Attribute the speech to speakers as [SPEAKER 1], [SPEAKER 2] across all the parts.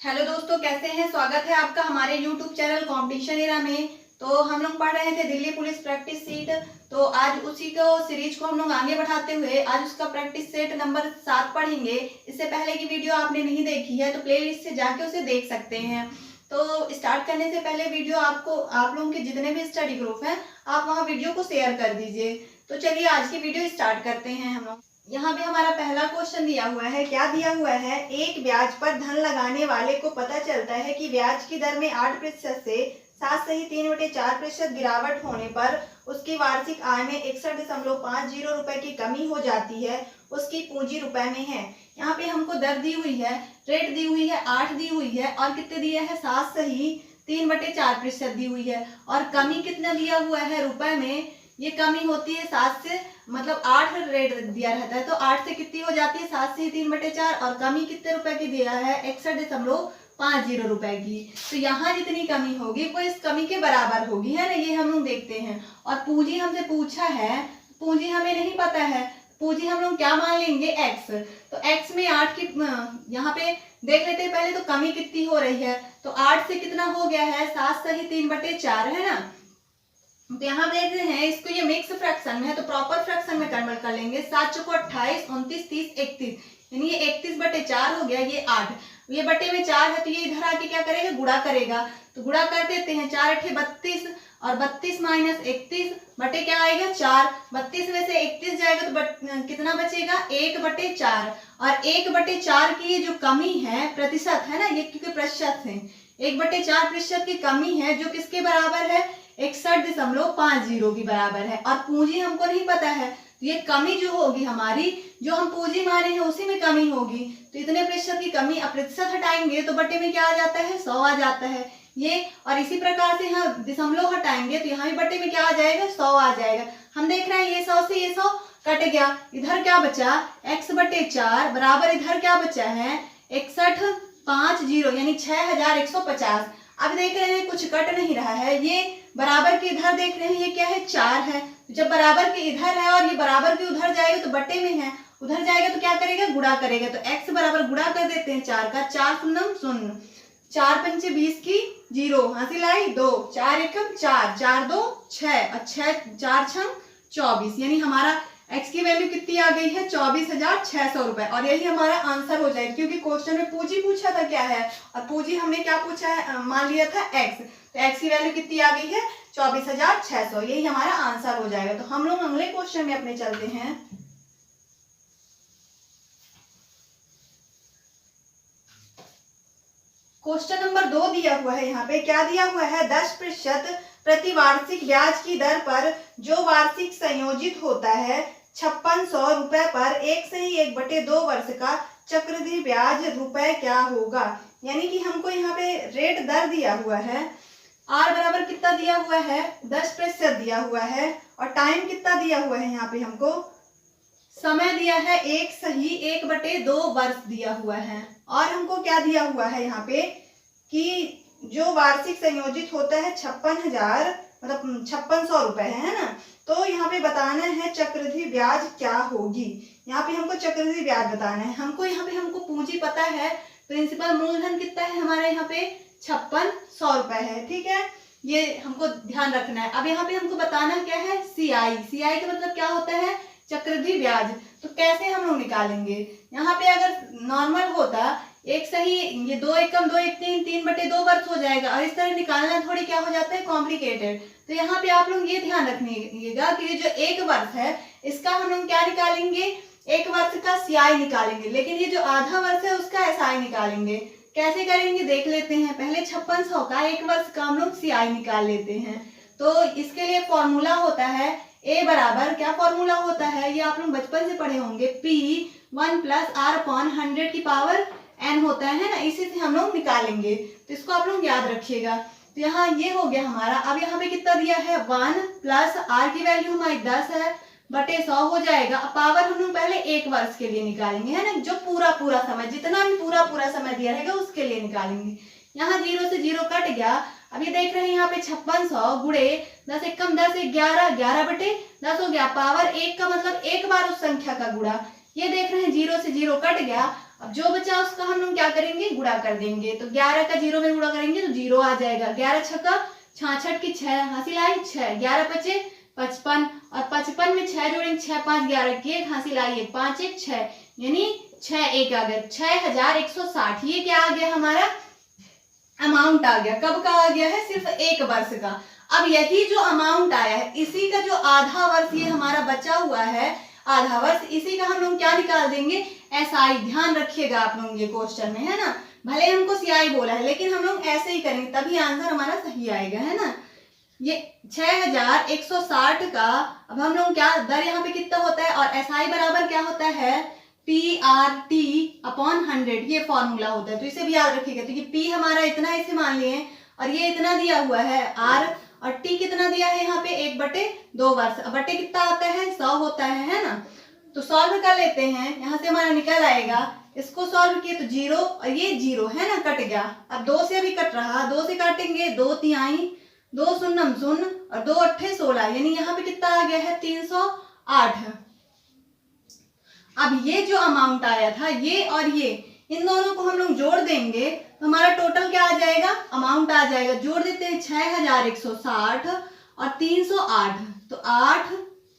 [SPEAKER 1] Hello दोस्तों, कैसे हैं। स्वागत है आपका हमारे यूट्यूब चैनल कंपटीशन एरा में। तो हम लोग पढ़ रहे थे दिल्ली पुलिस प्रैक्टिस सीट। तो आज उसी को सीरीज को हम लोग आगे बढ़ाते हुए आज उसका प्रैक्टिस सेट नंबर 7 पढ़ेंगे। इससे पहले की वीडियो आपने नहीं देखी है तो प्लेलिस्ट से जाके उसे देख सकते हैं। तो स्टार्ट करने से पहले वीडियो आप लोगों के जितने भी स्टडी ग्रुप हैं आप वहाँ वीडियो को शेयर कर दीजिए। तो चलिए आज की वीडियो स्टार्ट करते हैं हम लोग। यहाँ पे हमारा पहला क्वेश्चन दिया हुआ है। क्या दिया हुआ है, एक ब्याज पर धन लगाने वाले को पता चलता है कि ब्याज की दर में 8% से 7.3/4% गिरावट होने पर उसकी वार्षिक आय में 61.50 रुपए की कमी हो जाती है। उसकी पूंजी रुपए में है। यहाँ पे हमको दर दी हुई है, रेट दी हुई है, 8 दी हुई है और कितने दिए हैं, 7.3/4% दी हुई है। और कमी कितना दिया हुआ है रुपए में, ये कमी होती है 7 से, मतलब 8 रेट दिया रहता है तो 8 से कितनी हो जाती है, 7 से 3/4 और कमी कितने रुपए की दिया है, 61.50 रुपए की। तो यहाँ जितनी कमी होगी वो इस कमी के बराबर होगी, है ना। ये हम लोग देखते हैं। और पूंजी हमसे पूछा है, पूंजी हमें नहीं पता है, पूंजी हम लोग क्या मान लेंगे, x। तो x में 8 की यहाँ पे देख लेते हैं पहले। तो कमी कितनी हो रही है, तो 8 से कितना हो गया है, 7 से ही 3/4, है ना। तो यहाँ देख रहे हैं इसको, ये मिक्स फ्रैक्शन में है तो प्रॉपर फ्रैक्शन में कन्वर्ट कर लेंगे। 7 चौको 28, 29, 30, 31, यानी ये 31/4 हो गया। ये 8, ये बटे में 4 है तो ये इधर आके क्या करेगा, गुणा करेगा। तो गुणा कर देते हैं, 4 8 32 और 32 माइनस 31 बटे क्या आएगा, 4। 32 में से 31 जाएगा तो कितना बचेगा, 1/4। और 1/4 की ये जो कमी है, प्रतिशत है ना ये, क्योंकि प्रतिशत है, 1/4% की कमी है जो किसके बराबर है, 61.50 की बराबर है। और पूंजी हमको नहीं पता है तो ये कमी जो होगी हमारी, जो हम पूंजी माने हैं उसी में कमी होगी। तो इतने प्रतिशत की कमी, अब प्रतिशत हटाएंगे तो बटे में क्या आ जाता है, 100 आ जाता है ये। और इसी प्रकार से यहाँ दशमलव हटाएंगे तो यहाँ भी बटे में क्या आ जाएगा, 100 आ जाएगा। हम देख रहे हैं ये 100 से ये 100 कट गया, इधर क्या बचा, x/4 बराबर इधर क्या बचा है, 6150 यानी 6150। अब देख रहे हैं कुछ कट नहीं रहा है, ये बराबर के इधर देख रहे हैं ये क्या है, 4 है। जब बराबर के इधर है और ये बराबर के उधर जाएगा तो बटे में है, उधर जाएगा तो क्या करेगा, गुणा करेगा। तो x बराबर गुणा कर देते हैं 4 का, 4 शून्य शून्य, 4 पंचे 20 की 0, हासिल आई 2, 4 एकम 4, 4 2 6 और 6 4 6 24, यानी हमारा x की वैल्यू कितनी आ गई है, 24,600 रुपए। और यही हमारा आंसर हो जाएगा, क्योंकि क्वेश्चन में पूंजी पूछा था क्या है, और पूंजी हमने क्या पूछा है, मान लिया था x। तो x की वैल्यू कितनी आ गई है, 24,600, यही हमारा आंसर हो जाएगा। तो हम लोग अगले क्वेश्चन में अपने चलते हैं। क्वेश्चन नंबर 2 दिया हुआ है। यहाँ पे क्या दिया हुआ है, 10% प्रति वार्षिक ब्याज की दर पर जो वार्षिक संयोजित होता है 5600 रुपए पर 1 से ही 1/2 वर्ष का चक्रवृद्धि ब्याज रुपए क्या होगा। यानी कि हमको यहाँ पे रेट दर दिया हुआ है, आर बराबर कितना दिया हुआ है, 10% दिया हुआ है। और टाइम कितना दिया हुआ है, यहाँ पे हमको समय दिया है 1 सही 1/2 वर्ष दिया हुआ है। और हमको क्या दिया हुआ है यहाँ पे कि जो वार्षिक संयोजित होता है 56,000 मतलब 5600 रुपए है ना। तो यहाँ पे बताना है चक्रवृद्धि ब्याज क्या होगी। यहाँ पे हमको चक्रवृद्धि ब्याज बताना है। हमको यहाँ पे हमको पूंजी पता है, प्रिंसिपल मूलधन कितना है हमारे यहाँ पे 5600 रुपए है, ठीक है, ये हमको ध्यान रखना है। अब यहाँ पे हमको बताना क्या है, सीआई। सीआई का मतलब क्या होता है, चक्रवृद्धि ब्याज। तो कैसे हम लोग निकालेंगे, यहाँ पे अगर नॉर्मल होता एक सही, ये 2 एकम 2 1 3 3/2 वर्ष हो जाएगा, और इस तरह निकालना थोड़ी क्या हो जाता है, कॉम्प्लिकेटेड। तो यहाँ पे आप लोग ये ध्यान रखिएगा कि ये जो 1 वर्ष है इसका हम लोग क्या निकालेंगे, 1 वर्ष का सीआई निकालेंगे, लेकिन ये जो आधा वर्ष है उसका एसआई निकालेंगे। कैसे करेंगे देख लेते हैं। पहले 5600 का 1 वर्ष का हम लोग सीआई निकाल लेते हैं। तो इसके लिए फॉर्मूला होता है ए बराबर, क्या फॉर्मूला होता है, ये आप लोग बचपन से पढ़े होंगे, P1 + R/100 की पावर n होता है ना, इसी से हम लोग निकालेंगे। तो इसको आप लोग याद रखिएगा। तो यहाँ ये हो गया हमारा। अब यहाँ पे कितना दिया है, 1 + R की वैल्यू हमारी 10 है बटे 100 हो जाएगा। अब पावर हम लोग पहले 1 वर्ष के लिए निकालेंगे, है ना, जो पूरा समय, जितना भी पूरा समय दिया रहेगा उसके लिए निकालेंगे। यहाँ 0 से 0 कट गया। अब ये देख रहे हैं यहाँ पे 5600 गुणे 10 एकम 10 11 11/10 हो गया। पावर 1 का मतलब 1 बार उस संख्या का गुणा। ये देख रहे हैं 0 से 0 कट गया। अब जो बचा उसका हम लोग क्या करेंगे, गुणा कर देंगे। तो 11 का 0 में गुणा करेंगे तो 0 आ जाएगा। 11 छक्का 66 की 6 हासिल आई 6, 11 पचे 55 और 55 में 6 जोड़ेंगे 6 5 11 की 1 हासिल आई 1, 5 1 6 यानी 6 1 आ गया 6160। ये क्या आ गया हमारा अमाउंट आ गया। कब का आ गया है, सिर्फ 1 वर्ष का। अब यही जो अमाउंट आया है इसी का जो आधा वर्ष ये हमारा बचा हुआ है, आधा वर्ष, इसी का हम लोग क्या निकाल देंगे, एसआई। ध्यान रखिएगा आप लोग ये क्वेश्चन में, है ना, भले हमको सीआई बोला है लेकिन हम लोग ऐसे ही करेंगे तभी आंसर हमारा सही आएगा, है ना। ये 6160 का अब हम लोग क्या दर यहाँ पे कितना होता है और एसआई बराबर क्या होता है, PRT/100 ये फॉर्मूला होता है। तो इसे भी याद रखिएगा। तो ये P हमारा इतना इसे मान लिए और ये इतना दिया हुआ है R और T कितना दिया है यहाँ पे 1/2 वर्ष। अब बटे कितना आता है 100 होता है ना। तो सॉल्व कर लेते हैं, यहाँ से हमारा निकल आएगा। इसको सॉल्व किए तो 0 और ये 0 है ना, कट गया। अब 2 से भी कट रहा, 2 से काटेंगे 2 तिहाई 2 शून्य 0 और 2 8 16 यानी यहाँ पे कितना आ गया है 308। अब ये जो अमाउंट आया था ये और ये इन दोनों को हम लोग जोड़ देंगे तो हमारा टोटल क्या आ जाएगा, अमाउंट आ जाएगा। जोड़ देते हैं 6160 और 308 तो 8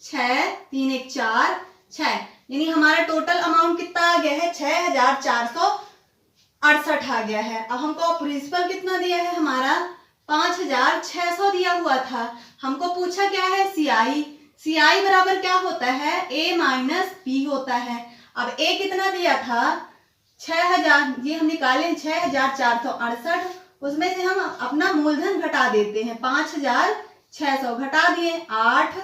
[SPEAKER 1] 6 3 1 4 6 यानी हमारा टोटल अमाउंट कितना आ गया है 6468 आ गया है। अब हमको प्रिंसिपल कितना दिया है हमारा 5600 दिया हुआ था। हमको पूछा क्या है सीआई, सीआई बराबर क्या होता है A माइनस P होता है। अब A कितना दिया था 6000, ये हम निकाले 6468, उसमें से हम अपना मूलधन घटा देते हैं 5600 घटा दिए 8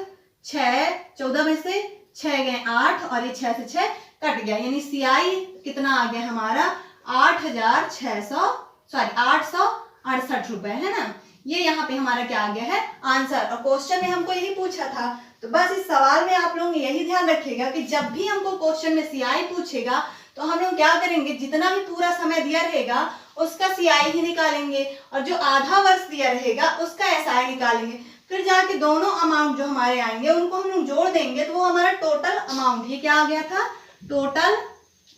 [SPEAKER 1] 6 14 में से 6 गए 8 और ये 6 से 6 कट गया यानी सीआई कितना आ गया हमारा 868 रुपए, है ना। ये यहाँ पे हमारा क्या आ गया है आंसर। और क्वेश्चन में हमको यही पूछा था। तो बस इस सवाल में आप लोग यही ध्यान रखिएगा कि जब भी हमको क्वेश्चन में सीआई पूछेगा तो हम लोग क्या करेंगे, जितना भी पूरा समय दिया रहेगा उसका सीआई ही निकालेंगे और जो आधा वर्ष दिया रहेगा उसका एसआई निकालेंगे। फिर जाके दोनों अमाउंट जो हमारे आएंगे उनको हम लोग जोड़ देंगे तो वो हमारा टोटल अमाउंट, ये क्या आ गया था टोटल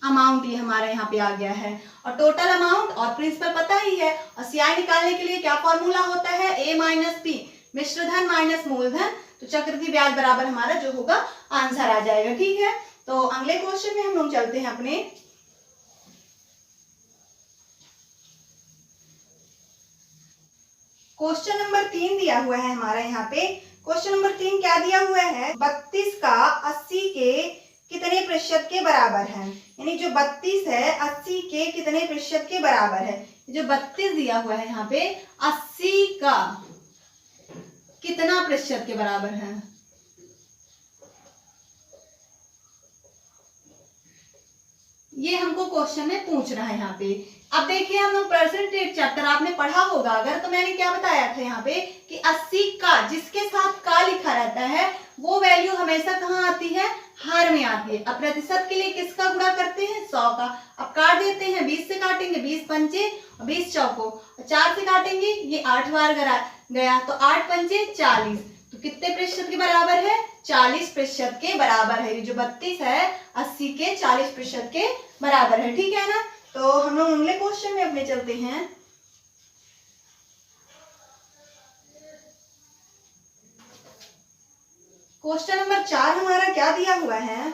[SPEAKER 1] अमाउंट, ये हमारा यहाँ पे आ गया है। और टोटल अमाउंट और प्रिंसिपल पता ही है। और सीआई निकालने के लिए क्या फॉर्मूला होता है A माइनस P, मिश्रधन माइनस मूलधन। तो चक्रवृद्धि ब्याज बराबर हमारा जो होगा आंसर आ जाएगा। ठीक है, तो अगले क्वेश्चन में हम लोग चलते हैं अपने। क्वेश्चन नंबर 3 दिया हुआ है हमारा यहाँ पे। क्वेश्चन नंबर 3 क्या दिया हुआ है, 32 का 80 के कितने प्रतिशत के बराबर है। यानी जो 32 है 80 के कितने प्रतिशत के बराबर है। जो 32 दिया हुआ है यहाँ पे 80 का कितना प्रतिशत के बराबर है। ये हमको क्वेश्चन में पूछ रहा है यहाँ पे। अब देखिए हम लोग परसेंटेज चैप्टर आपने पढ़ा होगा अगर, तो मैंने क्या बताया था यहाँ पे कि 80 का जिसके साथ का लिखा रहता है वो वैल्यू हमेशा कहाँ आती है, हर में आती है। अब प्रतिशत के लिए किसका गुणा करते हैं 100 का। अब काट देते हैं, 20 से काटेंगे 20 पंचे 20 चौको, 4 से काटेंगे ये 8 बार गया तो 8 पंचे 40, तो कितने प्रतिशत के बराबर है 40% के बराबर है। ये जो 32 है 80 के 40% के बराबर है। ठीक है ना। तो हम लोग अगले क्वेश्चन में अपने चलते हैं। क्वेश्चन नंबर 4 हमारा क्या दिया हुआ है,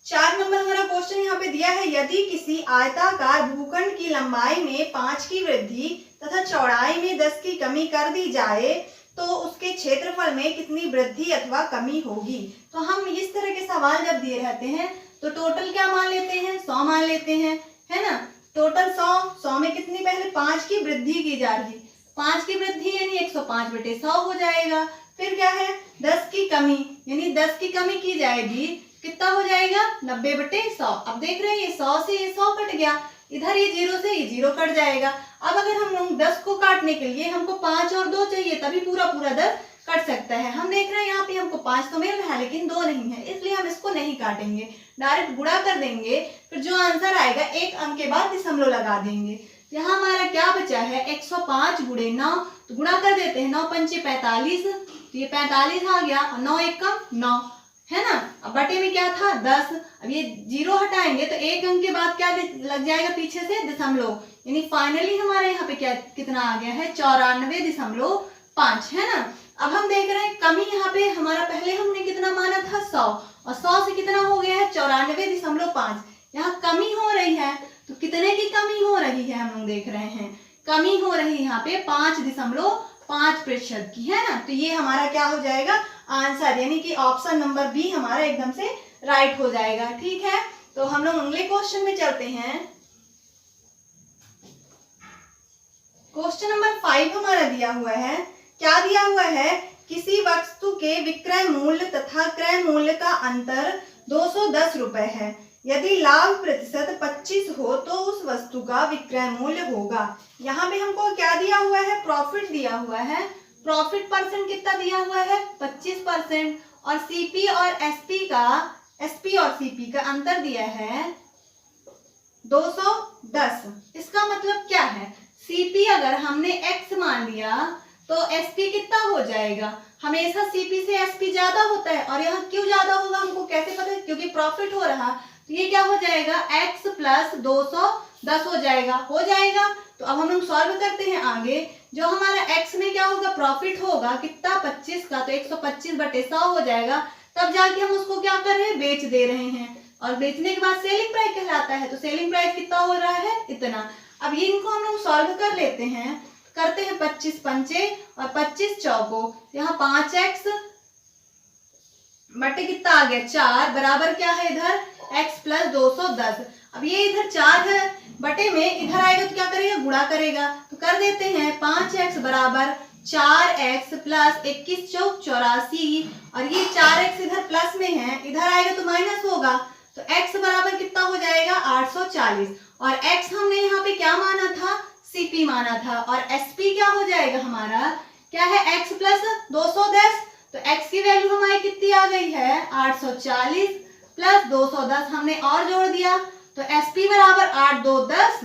[SPEAKER 1] 4 नंबर हमारा क्वेश्चन यहाँ पे दिया है, यदि किसी आयताकार भूखंड की लंबाई में 5 की वृद्धि तथा चौड़ाई में 10 की कमी कर दी जाए तो उसके क्षेत्रफल में कितनी वृद्धि अथवा कमी होगी। तो हम इस तरह के सवाल जब दिए रहते हैं तो टोटल क्या मान लेते हैं 100 मान लेते हैं, है ना। टोटल 100 में कितनी पहले 5 की वृद्धि की जा रही, 5 की वृद्धि यानी 105/100 हो जाएगा। फिर क्या है 10 की कमी यानी 10 की कमी की जाएगी, कितना हो जाएगा 90/100। अब देख रहे हैं ये 100 से ये 100 कट गया, इधर ये 0 से ये 0 कट जाएगा। अब अगर हम लोग 10 को काटने के लिए हमको 5 और 2 चाहिए तभी पूरा 10 कट सकता है। हम देख रहे हैं यहाँ पे हमको 5 तो मिल रहा है लेकिन 2 नहीं है, इसलिए हम इसको नहीं काटेंगे, डायरेक्ट गुणा कर देंगे। फिर जो आंसर आएगा एक अंक के बाद दशमलव लगा देंगे। यहाँ हमारा क्या बचा है 105 गुणे 9, तो गुणा कर देते हैं 9 पंचे 45, तो ये 45 आ गया और 9 1 9, है ना। अब बटे में क्या था 10, अब ये 0 हटाएंगे तो एक अंक के बाद क्या लग जाएगा पीछे से दशमलव, यानी फाइनली हमारे यहाँ पे क्या कितना आ गया है 94.5, है ना। अब हम देख रहे हैं कमी यहाँ पे हमारा पहले हमने कितना माना था 100, और 100 से कितना हो गया है 94.5, यहाँ कमी हो रही है। तो कितने की कमी हो रही है हम लोग देख रहे हैं, कमी हो रही है यहाँ पे 5.5% की, है ना। तो ये हमारा क्या हो जाएगा आंसर, यानी कि ऑप्शन नंबर बी हमारा एकदम से राइट हो जाएगा। ठीक है, तो हम लोग अगले क्वेश्चन में चलते हैं। क्वेश्चन नंबर 5 हमारा दिया हुआ है, क्या दिया हुआ है, किसी वस्तु के विक्रय मूल्य तथा क्रय मूल्य का अंतर 210 रुपए है, यदि लाभ प्रतिशत 25 हो तो उस वस्तु का विक्रय मूल्य होगा। यहाँ पे हमको क्या दिया हुआ है, प्रॉफिट दिया हुआ है। प्रॉफिट परसेंट कितना दिया हुआ है 25%, और सीपी और एसपी और सीपी का अंतर दिया है 210। इसका मतलब क्या है, सीपी अगर हमने x मान लिया तो एसपी कितना हो जाएगा, हमेशा सीपी से एसपी ज्यादा होता है, और यहाँ क्यों ज्यादा होगा हमको कैसे पता है, क्योंकि प्रॉफिट हो रहा, तो ये क्या हो जाएगा x प्लस 210 हो जाएगा। तो अब हम लोग सॉल्व करते हैं आगे। जो हमारा x में क्या होगा, प्रॉफिट होगा कितना 25 का, तो 125/100 हो जाएगा। तब जाके हम उसको क्या कर रहे हैं, बेच दे रहे हैं, और बेचने के बाद सेलिंग प्राइस कहलाता है। तो सेलिंग प्राइस कितना हो रहा है, इतना। अब ये इनको हम लोग सॉल्व कर लेते हैं, करते हैं 25 पंचे और 25 चौको, यहाँ 5x बटे कितना आ गया 4 बराबर क्या है इधर x प्लस 210। अब ये इधर 4 है बटे में, इधर आएगा तो क्या करेगा, गुणा करेगा। तो कर देते हैं 5x बराबर 4x प्लस 21 चौक 84, और ये 4x इधर प्लस में है, इधर आएगा तो माइनस होगा। तो x बराबर कितना हो जाएगा 840, और x हमने यहाँ पे क्या माना था, सीपी माना था, और एसपी क्या हो जाएगा हमारा, क्या है x प्लस 210। तो x की वैल्यू हमारी कितनी आ गई है 840 प्लस 210 हमने और जोड़ दिया, तो एसपी बराबर 8 2 10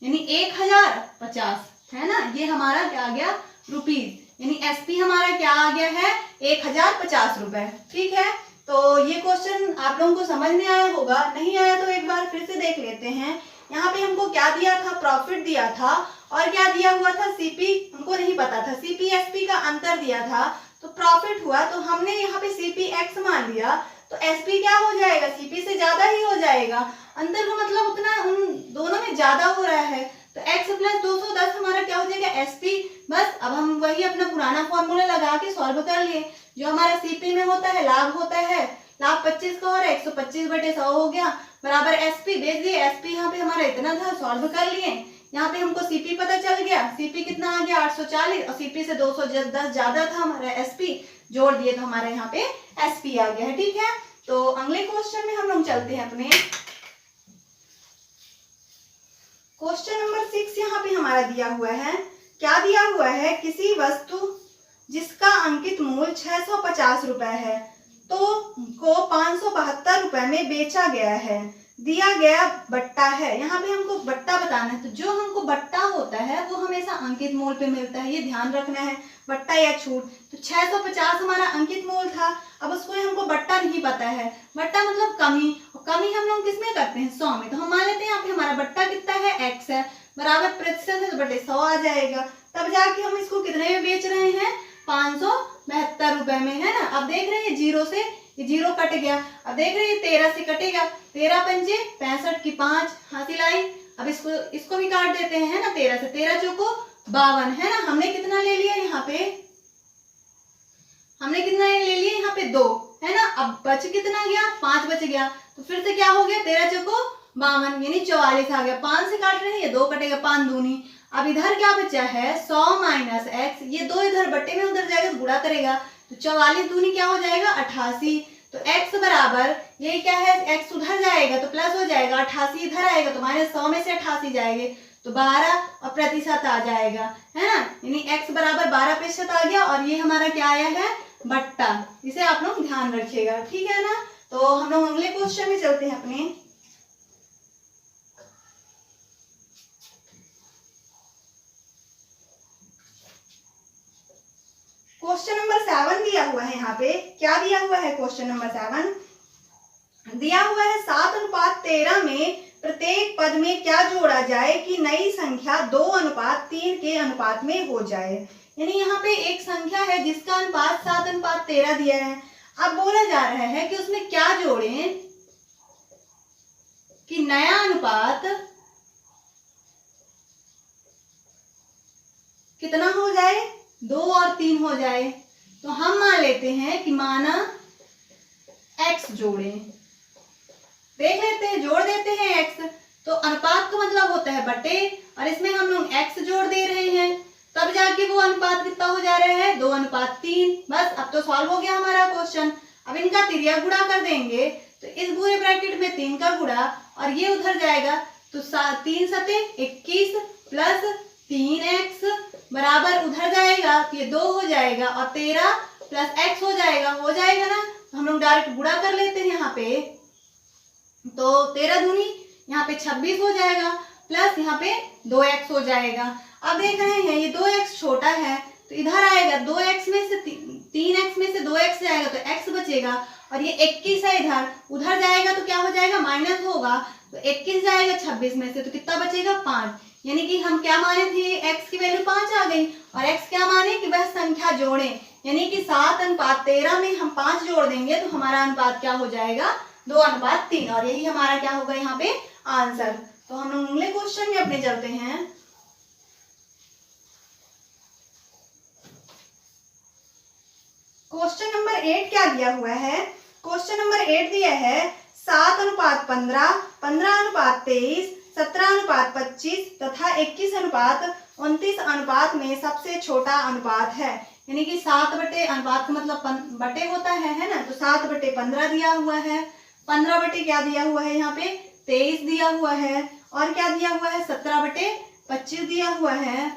[SPEAKER 1] यानी 1050, है ना। ये हमारा क्या आ गया रुपीज, यानी एसपी हमारा क्या आ गया है 1050 रुपए। ठीक है, तो ये क्वेश्चन आप लोगों को समझ में आया होगा, नहीं आया तो एक बार फिर से देख लेते हैं। यहाँ पे हमको क्या दिया था, प्रॉफिट दिया था, और क्या दिया हुआ था, सीपी हमको नहीं पता था, सीपी एसपी का अंतर दिया था। तो प्रॉफिट हुआ तो हमने यहाँ पे सीपी एक्स मान लिया, तो एसपी क्या हो जाएगा, सीपी से ज्यादा ही हो जाएगा। अंतर का मतलब उतना उन दोनों में ज्यादा हो रहा है, तो x प्लस 210 हमारा क्या हो जाएगा एसपी। बस अब हम वही अपना पुराना फॉर्मूला लगा के सॉल्व कर लिए। जो हमारा सीपी में होता है लाभ होता है, लाभ 25 का हो रहा है 125/100 हो गया बराबर एसपी, भेज दिए। एसपी यहाँ पे हमारा इतना था, सॉल्व कर लिए। यहाँ पे हमको सीपी पता चल गया, सीपी कितना आ गया 840, और सीपी से 210 ज्यादा था हमारा एसपी, जोड़ दिए तो हमारे यहाँ पे एसपी आ गया है। ठीक है, तो अगले क्वेश्चन में हम लोग चलते हैं अपने। क्वेश्चन नंबर 6 यहाँ पे हमारा दिया हुआ है, क्या दिया हुआ है, किसी वस्तु जिसका अंकित मूल्य 650 रुपए है तो को 572 रुपए में बेचा गया है, दिया गया बट्टा है। यहाँ पे हमको बट्टा बताना है, तो जो हमको बट्टा होता है वो हमेशा अंकित मूल्य पे मिलता है, ये ध्यान रखना है, बट्टा या छूट। तो 650 हमारा अंकित मूल्य था, अब उसको हमको बट्टा नहीं पता है, बट्टा मतलब कमी, और कमी हम लोग किसमें करते हैं 100 में। तो हम मान लेते हैं यहाँ पे हमारा बट्टा कितना है x है, बराबर प्रतिशत है तो बटे 100 आ जाएगा। तब जाके हम इसको कितने में बेच रहे हैं 572 रुपए में, है ना। अब देख रहे हैं जीरो से ये जीरो कट गया, अब देख रहे हैं 13 से कटेगा, 13 पंजे 65 की 5 हासिल आई। अब इसको भी काट देते हैं, है ना, 13 से, 13 चौको 52, है ना। हमने कितना ले लिया यहाँ पे, हमने कितना ले लिया यहाँ पे 2, है ना। अब बच कितना गया 5 बच गया, तो फिर से क्या हो गया 13 चौको 52 यानी 44 आ गया। 5 से काट रहे हैं, ये 2 कटेगा 5 दूनी। अब इधर क्या बचा है 100 माइनस x, ये 2 इधर बट्टे में उधर जाएगा गुणा करेगा, तो 44 दूनी क्या हो जाएगा 88। तो x बराबर ये क्या है, x उधर जाएगा तो प्लस हो जाएगा, 88 इधर आएगा तो माइनस 100 में से 88 जाएंगे तो 12 और प्रतिशत आ जाएगा, है ना। यानी x बराबर 12% आ गया, और ये हमारा क्या आया है बट्टा। इसे आप लोग ध्यान रखिएगा, ठीक है ना। तो हम लोग अगले क्वेश्चन में चलते हैं अपने। क्वेश्चन नंबर 7 दिया दिया हुआ है यहाँ पे, क्या दिया हुआ है, क्वेश्चन नंबर 7 दिया हुआ है 7:13 में प्रत्येक पद में क्या जोड़ा जाए कि नई संख्या 2:3 के अनुपात में हो जाए। यानी यहाँ पे एक संख्या है जिसका अनुपात 7:13 दिया है। अब बोला जा रहा है कि उसमें क्या जोड़ें कि नया अनुपात कितना हो जाए, 2 और 3 हो जाए। तो हम मान लेते हैं कि माना x जोड़ें, देख लेते हैं, जोड़ देते हैं x। तो अनुपात का मतलब होता है बटे, और इसमें हम लोग x जोड़ दे रहे हैं, तब जाके वो अनुपात कितना हो जा रहा है, 2:3। बस अब तो सॉल्व हो गया हमारा क्वेश्चन। अब इनका तिर्यक गुणा कर देंगे, तो इस पूरे ब्रैकेट में 3 का गुणा और ये उधर जाएगा, तो 3 सते 21 प्लस 3x बराबर उधर जाएगा तो ये 2 हो जाएगा और 13 प्लस x हो जाएगा ना। तो हम लोग डायरेक्ट गुणा कर लेते हैं यहाँ पे, तो 13 दूनी यहाँ पे 26 हो जाएगा प्लस यहाँ पे 2x हो जाएगा। अब देख रहे हैं ये 2x छोटा है तो इधर आएगा, 2x में से 3x में से 2x जाएगा तो x बचेगा, और ये 21 है इधर, उधर जाएगा तो क्या हो जाएगा, माइनस होगा, तो 21 जाएगा 26 में से, तो कितना बचेगा, 5। यानी कि हम क्या माने थे, x की वैल्यू 5 आ गई, और x क्या माने कि वह संख्या जोड़े, यानी कि 7:13 में हम 5 जोड़ देंगे तो हमारा अनुपात क्या हो जाएगा, 2:3, और यही हमारा क्या होगा यहाँ पे आंसर। तो हम लोग अगले क्वेश्चन में अपने चलते हैं। क्वेश्चन नंबर 8 क्या दिया हुआ है, क्वेश्चन नंबर 8 दिया है 7:15, 15:23, 17:25 तथा 21:29 अनुपात में सबसे छोटा अनुपात है। यानी कि 7 बटे, अनुपात का मतलब बटे होता है ना, तो 7/15 दिया हुआ है, 15 बटे क्या दिया हुआ है यहाँ पे 23 दिया हुआ है, और क्या दिया हुआ है 17/25 दिया हुआ है,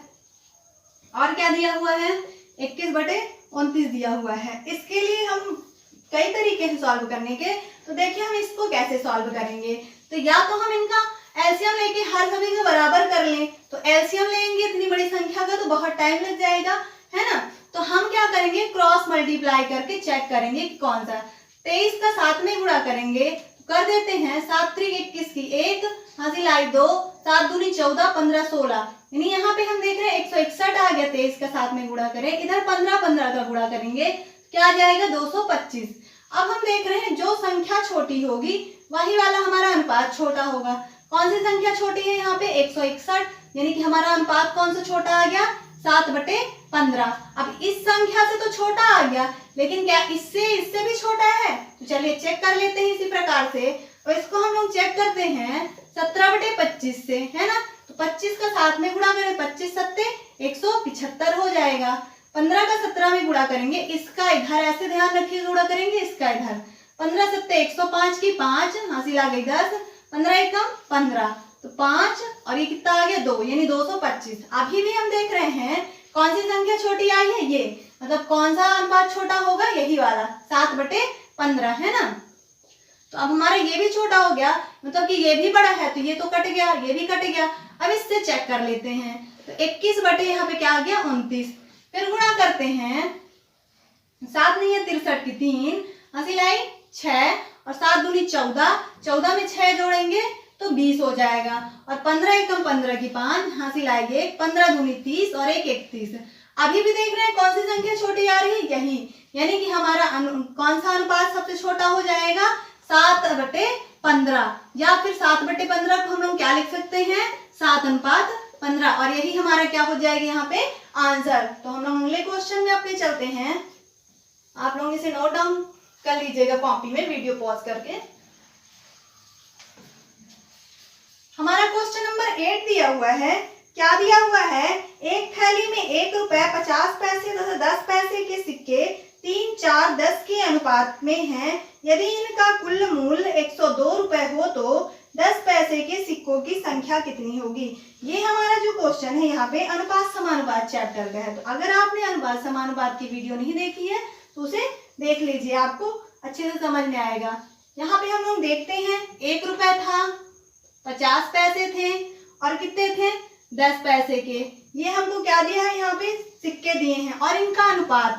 [SPEAKER 1] और क्या दिया हुआ है 21/29 दिया हुआ है। इसके लिए हम कई तरीके हैं सॉल्व करने के, तो देखिए हम इसको कैसे सॉल्व करेंगे। तो या तो हम इनका एलसीएम लेके हर सभी को बराबर कर लें, तो एलसीएम लेंगे इतनी बड़ी संख्या का तो बहुत टाइम लग जाएगा, है ना। तो हम क्या करेंगे, क्रॉस मल्टीप्लाई करके चेक करेंगे कि कौन सा। 23 का 7 में गुणा करेंगे, तो कर देते हैं 7 3 21 की 1 हासिल आई 2, 7 दूनी 14, 15 16, यानी यहाँ पे हम देख रहे हैं 161 आ गया। 23 का 7 में गुणा करें, इधर 15 15 का गुणा करेंगे, क्या आ जाएगा 225। अब हम देख रहे हैं जो संख्या छोटी होगी वही वाला हमारा अनुपात छोटा होगा। कौन सी संख्या छोटी है यहाँ पे 161, यानी कि हमारा अनुपात कौन सा छोटा आ गया 7/15। अब इस संख्या से तो छोटा आ गया, लेकिन क्या इससे भी छोटा है, तो चलिए चेक कर लेते हैं इसी प्रकार से। तो इसको हम लोग चेक करते हैं 17/25 से, है ना। तो 25 का 7 में गुणा करें, 25 सत्ते 175 हो जाएगा। 15 का 17 में गुणा करेंगे, इसका इधर ऐसे ध्यान रखिए गुणा करेंगे, इसका इधर 15 सत्ते 105 की 5 हासिल आ गई 10, 15 एकम 15, तो 5 और ये कितना आ गया 2, यानी 225। अभी भी हम देख रहे हैं कौन सी संख्या छोटी आई है, ये मतलब कौन सा अनुपात छोटा होगा, यही वाला 7/15, है ना। तो अब हमारा ये भी छोटा हो गया, मतलब कि ये भी बड़ा है, तो ये तो कट गया, ये भी कट गया। अब इससे चेक कर लेते हैं, तो 21 बटे यहाँ पे क्या आ गया 29, फिर गुणा करते हैं, 7 नहीं है 63 की 3 हासिल आई 6, और 7 दूनी 14, 14 में 6 जोड़ेंगे तो 20 हो जाएगा, और 15 एकम 15 की 5 हासिल आएगी 15 दूनी 30 और 1 31। अभी भी देख रहे हैं कौन सी संख्या छोटी आ रही है, यही, यानी कि हमारा कौन सा अनुपात सबसे छोटा हो जाएगा 7/15, या फिर 7/15 को हम लोग क्या लिख सकते हैं 7:15, और यही हमारा क्या हो जाएगा यहाँ पे आंसर। तो हम लोग अगले क्वेश्चन में अपने चलते हैं। आप लोग इसे नोट डाउन कर लीजिएगा कॉपी में, वीडियो पॉज करके। हमारा क्वेश्चन नंबर 8 दिया हुआ है, क्या दिया हुआ है, एक थैली में 1 रुपए 50 पैसे तथा 10 पैसे के सिक्के 3 4 10 के अनुपात में हैं। यदि इनका कुल मूल्य 102 रुपए हो तो 10 पैसे के सिक्कों की संख्या कितनी होगी। ये हमारा जो क्वेश्चन है यहाँ पे अनुपात समानुपात चैप्टर का है। तो अगर आपने अनुपात समानुपात की वीडियो नहीं देखी है तो उसे देख लीजिए, आपको अच्छे से समझ में आएगा। यहाँ पे हम लोग देखते हैं 1 रुपए था, 50 पैसे थे और कितने थे 10 पैसे के। ये हमको क्या दिया है, यहाँ पे सिक्के दिए हैं और इनका अनुपात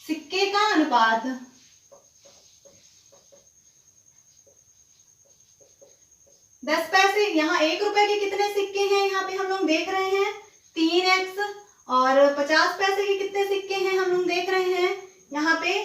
[SPEAKER 1] सिक्के का अनुपात। दस पैसे, यहाँ 1 रुपए के कितने सिक्के हैं यहाँ पे हम लोग देख रहे हैं 3x, और 50 पैसे के कितने सिक्के हैं हम लोग देख रहे हैं यहाँ पे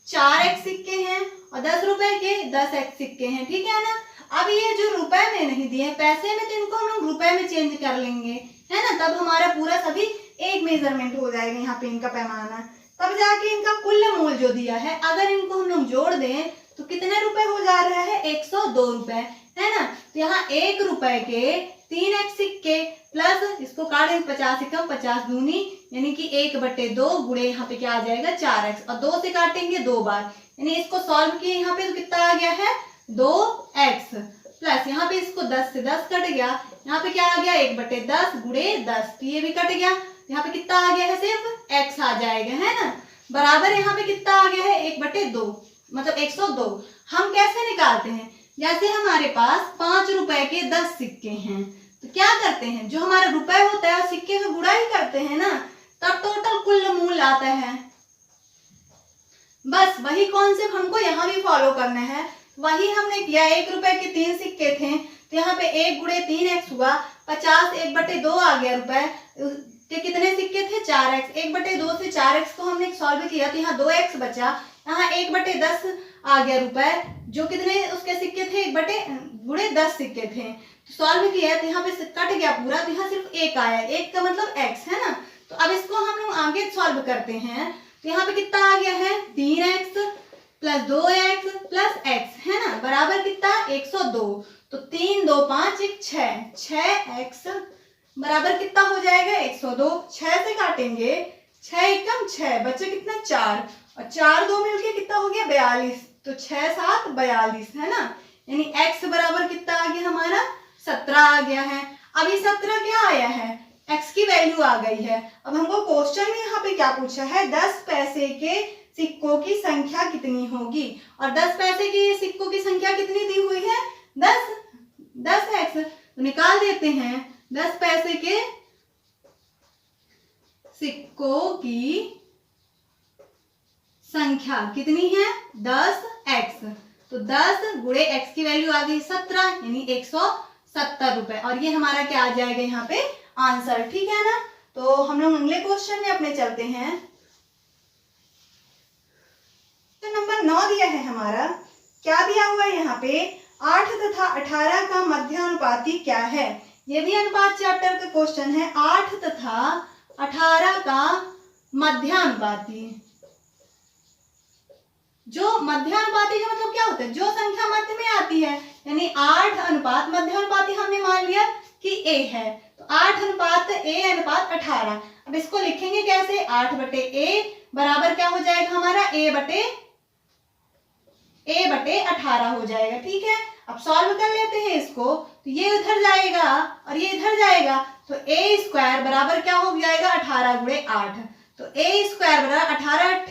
[SPEAKER 1] 4x सिक्के हैं, और 10 रुपए के 10x सिक्के हैं, ठीक है ना। अब ये जो रुपए में नहीं दिए पैसे में, तो इनको हम लोग रुपए में चेंज कर लेंगे, है ना। तब हमारा पूरा सभी एक मेजरमेंट हो जाएगा यहाँ पे इनका पैमाना, तब जाके इनका कुल मूल जो दिया है अगर इनको हम लोग जोड़ दें तो कितने रुपए हो जा रहा है 102 रुपए, है ना। तो यहाँ 1 रुपए के 3x सिक्के प्लस इसको काटें 50 से कम 50 दूनी यानी कि 1/2 गुणे यहाँ पे क्या आ जाएगा 4x, और 2 से काटेंगे 2 बार, यानी इसको सॉल्व किए यहाँ पे तो कितना आ गया है 2x, प्लस यहाँ पे इसको 10 से 10 कट गया, यहाँ पे क्या आ गया 1/10 गुणे 10, तो ये भी कट गया, यहाँ पे कितना आ गया है सिर्फ x आ जाएगा, है ना। बराबर यहाँ पे कितना आ गया है 1/2 मतलब 102। हम कैसे निकालते हैं, जैसे हमारे पास 5 रुपए के 10 सिक्के हैं तो क्या करते हैं, जो हमारा रुपए होता है सिक्के से गुणा ही करते हैं ना, तब टोटल कुल मूल आता है। बस वही कॉन्सेप्ट हमको यहाँ भी फॉलो करना है, वही हमने किया। 1 रुपए के 3 सिक्के थे तो यहाँ पे 1 गुणे 3x हुआ, 50 1/2 आ गया रुपए के कितने सिक्के थे 4x, 1/2 से 4x को हमने सॉल्व किया तो यहाँ 2x बचा, यहाँ 1/10 आ गया रुपए, जो कितने उसके सिक्के थे 1/10 सिक्के थे, तो सॉल्व किया तो यहाँ पे कट गया पूरा, तो यहाँ सिर्फ 1 आया, 1 का मतलब x, है ना। तो अब इसको हम लोग आगे सॉल्व करते हैं तो यहाँ पे कितना आ गया है 3x plus 2x plus x, है ना, बराबर कितना 102, तो 3 2 5 1 6x बराबर कितना हो जाएगा 102, 6 से काटेंगे 6 एकम 6 बचे कितना 4, और 4 2 मिलके कितना हो गया 42, तो 6 7 42, है ना, यानी x बराबर कितना आ गया हमारा 17 आ गया है। अब ये 17 क्या आया है x की वैल्यू आ गई है। अब हमको क्वेश्चन में यहाँ पे क्या पूछा है 10 पैसे के सिक्कों की संख्या कितनी होगी, और 10 पैसे के सिक्कों की संख्या कितनी दी हुई है 10x, तो निकाल देते हैं 10 पैसे के सिक्कों की संख्या कितनी है 10x, तो 10 गुणे x की वैल्यू आ गई 17 यानी 170 रुपए, और ये हमारा क्या आ जाएगा यहाँ पे आंसर, ठीक है ना। तो हम लोग अगले क्वेश्चन में अपने चलते हैं। क्वेश्चन नंबर 9 दिया है हमारा, क्या दिया हुआ है यहाँ पे 8 तथा 18 का मध्यानुपाती क्या है। ये भी अनुपात चैप्टर का क्वेश्चन है, 8 तथा 18 का मध्यानुपाती। जो मध्यानुपाती का मतलब क्या होता है, जो संख्या मध्य में आती है, यानी 8 अनुपात मध्यानुपाती हमने मान लिया कि a है, तो 8 अनुपात a अनुपात 18। अब इसको लिखेंगे कैसे 8/a बराबर क्या हो जाएगा हमारा a बटे 18 हो जाएगा, ठीक है। अब सॉल्व कर लेते हैं इसको, तो ये उधर जाएगा और ये इधर जाएगा, तो a² बराबर क्या हो जाएगा 18 गुणे 8, तो a² बराबर 18 8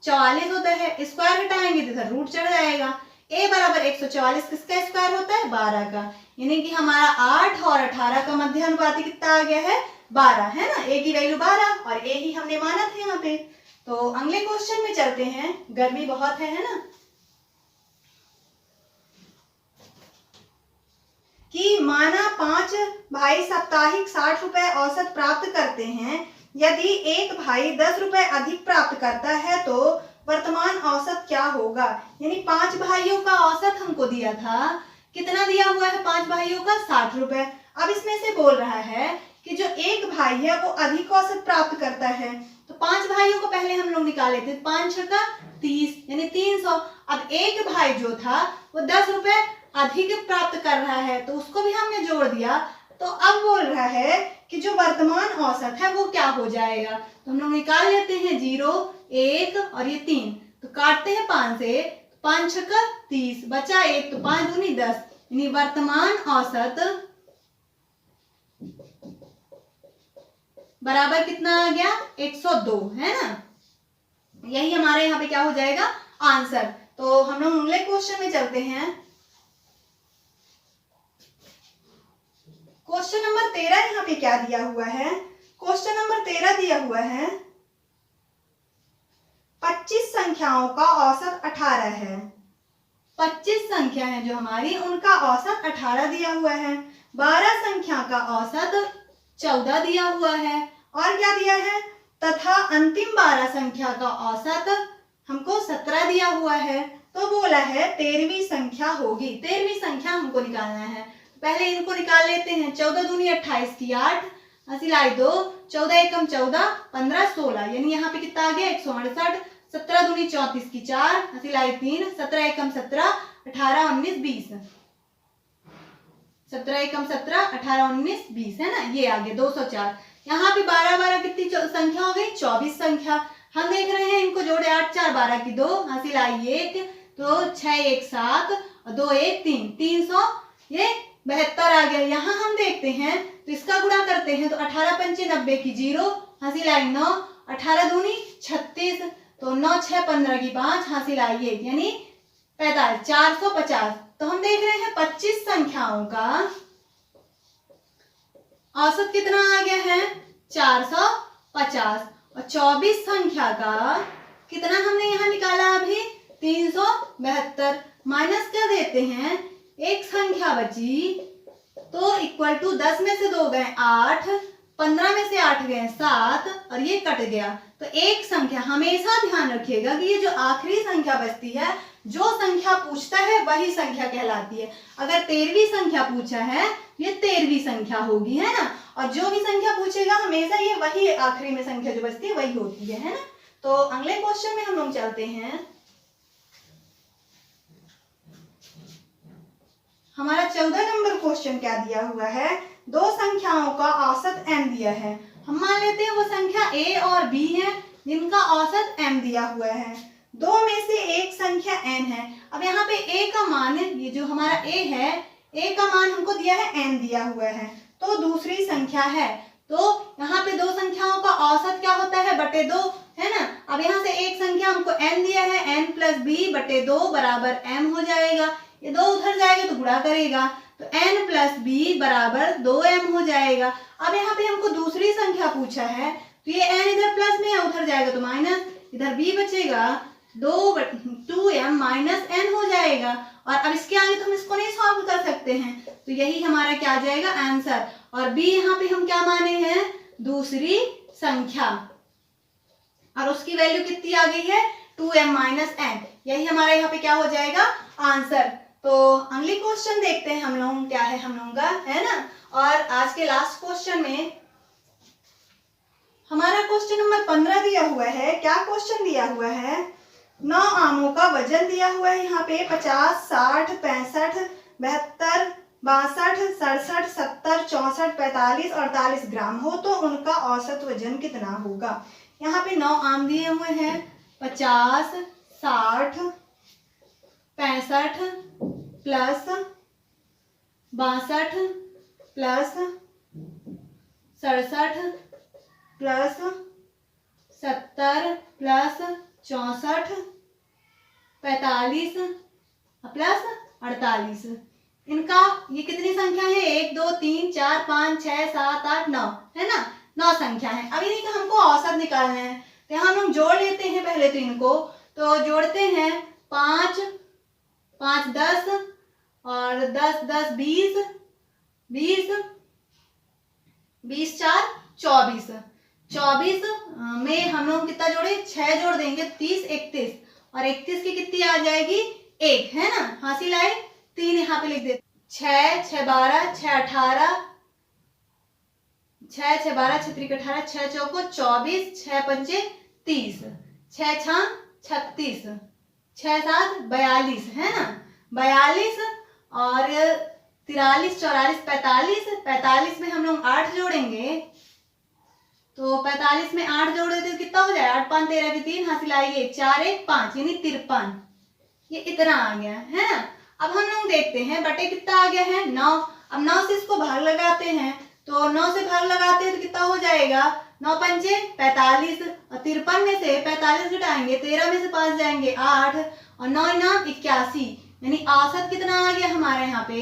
[SPEAKER 1] 144 होता है, स्क्वायर हटाएंगे तो इधर रूट चढ़ जाएगा। a बराबर 144 किसका स्क्वायर होता है 12 का, यानी कि हमारा 8 और 18 का मध्यानुपाती कितना आ गया है 12, है ना, a की वैल्यू 12 और a ही हमने माना था यहाँ पे। तो अगले क्वेश्चन में चलते हैं, गर्मी बहुत है ना, कि माना 5 भाई साप्ताहिक 60 रुपए औसत प्राप्त करते हैं, यदि एक भाई 10 रुपए अधिक प्राप्त करता है तो वर्तमान औसत क्या होगा। यानी 5 भाइयों का औसत हमको दिया था, कितना दिया हुआ है 5 भाइयों का 60 रुपए। अब इसमें से बोल रहा है कि जो एक भाई है वो अधिक औसत प्राप्त करता है, तो 5 भाइयों को पहले हम लोग निकाल लेते, 5 × 30 यानी 300। अब एक भाई जो था वो 10 रुपए अधिक प्राप्त कर रहा है, तो उसको भी हमने जोड़ दिया। तो अब बोल रहा है कि जो वर्तमान औसत है वो क्या हो जाएगा, तो हम लोग निकाल लेते हैं 0 1 और ये 3, तो काटते हैं 5 से, 5 × 30 बचा 1, तो 5 दूनी 10, यानी वर्तमान औसत बराबर कितना आ गया 102, है ना। यही हमारे यहाँ पे क्या हो जाएगा आंसर। तो हम लोग अगले क्वेश्चन में चलते हैं। क्वेश्चन नंबर 13 यहाँ पे क्या दिया हुआ है, क्वेश्चन नंबर 13 दिया हुआ है 25 संख्याओं का औसत 18 है। 25 संख्या है जो हमारी, उनका औसत 18 दिया हुआ है। 12 संख्या का औसत 14 दिया हुआ है। और क्या दिया है? तथा अंतिम 12 संख्या का औसत हमको 17 दिया हुआ है। तो बोला है 13वीं संख्या होगी। 13वीं संख्या हमको निकालना है। पहले इनको निकाल लेते हैं। 14 दूनी 28 की 8, सिलाई 2, 14 एकम 14, 15 16, यानी यहाँ पे कितना आ गया 168। 17 दूनी 34 की 4, सिलाई 3, 17 एकम 17, 18 19 20, 17 एकम 17, 18 19 20 है ना, ये आ गया 204। यहाँ पे 12 12 कितनी संख्या हो गई? 24 संख्या। हम देख रहे हैं इनको जोड़े 8 4 12 की 2, सिलाई 1, तो 6 1 7 और 2 1 3, 300 ये 72 आ गया। यहाँ हम देखते हैं तो इसका गुणा करते हैं तो 18 पंचे 90 की 0, सिलाई 9, 18 दूनी 36, तो 9 6 15 की 5, सिलाई 1, यानी 45 450। तो हम देख रहे हैं 25 संख्याओं का औसत कितना आ गया है? 450। और 24 संख्या का कितना हमने यहाँ निकाला अभी? 372। माइनस कर देते हैं, एक संख्या बची तो इक्वल टू 10 में से 2 गए 8, 15 में से 8 गए 7 और ये कट गया। तो एक संख्या, हमेशा ध्यान रखिएगा कि ये जो आखिरी संख्या बचती है, जो संख्या पूछता है वही संख्या कहलाती है। अगर 13वीं संख्या पूछा है, ये 13वीं संख्या होगी, है ना। और जो भी संख्या पूछेगा हमेशा ये वही आखिरी में संख्या जो बचती है वही होती है ना। तो अगले क्वेश्चन में हम लोग चलते हैं। हमारा 14 नंबर क्वेश्चन क्या दिया हुआ है? दो संख्याओं का औसत m दिया है। हम मान लेते हैं वो संख्या a और b है जिनका औसत m दिया हुआ है। दो में से एक संख्या n है। अब यहाँ पे a का मान, ये जो हमारा a है, a का मान हमको दिया है n दिया हुआ है, तो दूसरी संख्या है। तो यहाँ पे दो संख्याओं का औसत क्या होता है? बटे 2, है ना। अब यहाँ से एक संख्या हमको n दिया है, n प्लस b बटे 2 बराबर m हो जाएगा। ये 2 उधर जाएगा तो गुणा करेगा, तो n प्लस b बराबर 2m हो जाएगा। अब यहाँ पे हमको दूसरी संख्या पूछा है, तो ये n इधर प्लस में है, उधर जाएगा तो माइनस, इधर b बचेगा 2m माइनस n हो जाएगा। और अब इसके आगे तो हम इसको नहीं सॉल्व कर सकते हैं, तो यही हमारा क्या आ जाएगा? आंसर। और b यहाँ पे हम क्या माने हैं? दूसरी संख्या, और उसकी वैल्यू कितनी आ गई है? 2m minus n। यही हमारा यहाँ पे क्या हो जाएगा? आंसर। तो अगली क्वेश्चन देखते हैं हम लोग क्या है हम लोगों का, है ना। और आज के लास्ट क्वेश्चन में हमारा क्वेश्चन नंबर 15 दिया हुआ है। क्या क्वेश्चन दिया हुआ है? 9 आमों का वजन दिया हुआ है यहाँ पे 50, 60, 65, 72, 62, 67, 70, 64, 45, 48 ग्राम हो तो उनका औसत वजन कितना होगा? यहाँ पे 9 आम दिए हुए हैं, 50, 60, 65 plus 62 plus 67 plus 70 plus 64, 45 plus 48। इनका ये कितनी संख्या है? 1 2 3 4 5 6 7 8 9, है ना। 9 संख्या है। अब इनका हमको औसत निकालना है, तो हम लोग जोड़ लेते हैं पहले तो इनको। तो जोड़ते हैं 5 5 10 और 10 10 20, 20 20 4 24, 24 में हम लोग कितना जोड़े? 6 जोड़ देंगे 30 31, और 31 की कितनी आ जाएगी? 1, है ना। हासिल आए 3 यहाँ पे लिख देते। 6 6 12 6 18, 6 6 12 6 3 18, 6 चौको 24, 6 पंचे 30, 6 6 36, 6 7 42, है ना। 42 और 43 44 45, 45 में हम लोग 8 जोड़ेंगे, तो 45 में 8 जोड़ देते तो कितना हो जाए? 8 5 13 की 3, हासिल आएगी 4 1 5, यानी 53। ये इतना आ गया, है ना। अब हम लोग देखते हैं बटे कितना आ गया है? 9। अब 9 से इसको भाग लगाते हैं, तो 9 से भाग लगाते हैं तो कितना हो जाएगा? 9 पंचे 45, और 53 में से 45 घटाएंगे, 13 में से 5 जाएंगे 8, और 9 9 81, यानी औसत कितना आ गया हमारे यहाँ पे?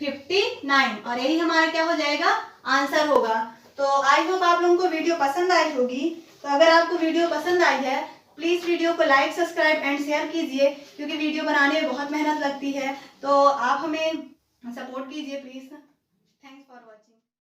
[SPEAKER 1] 59। और यही हमारा क्या हो जाएगा? आंसर होगा। तो आई होप आप लोगों को वीडियो पसंद आई होगी। तो अगर आपको वीडियो पसंद आई है, प्लीज़ वीडियो को लाइक, सब्सक्राइब एंड शेयर कीजिए, क्योंकि वीडियो बनाने में बहुत मेहनत लगती है। तो आप हमें सपोर्ट कीजिए प्लीज़। Thanks for watching.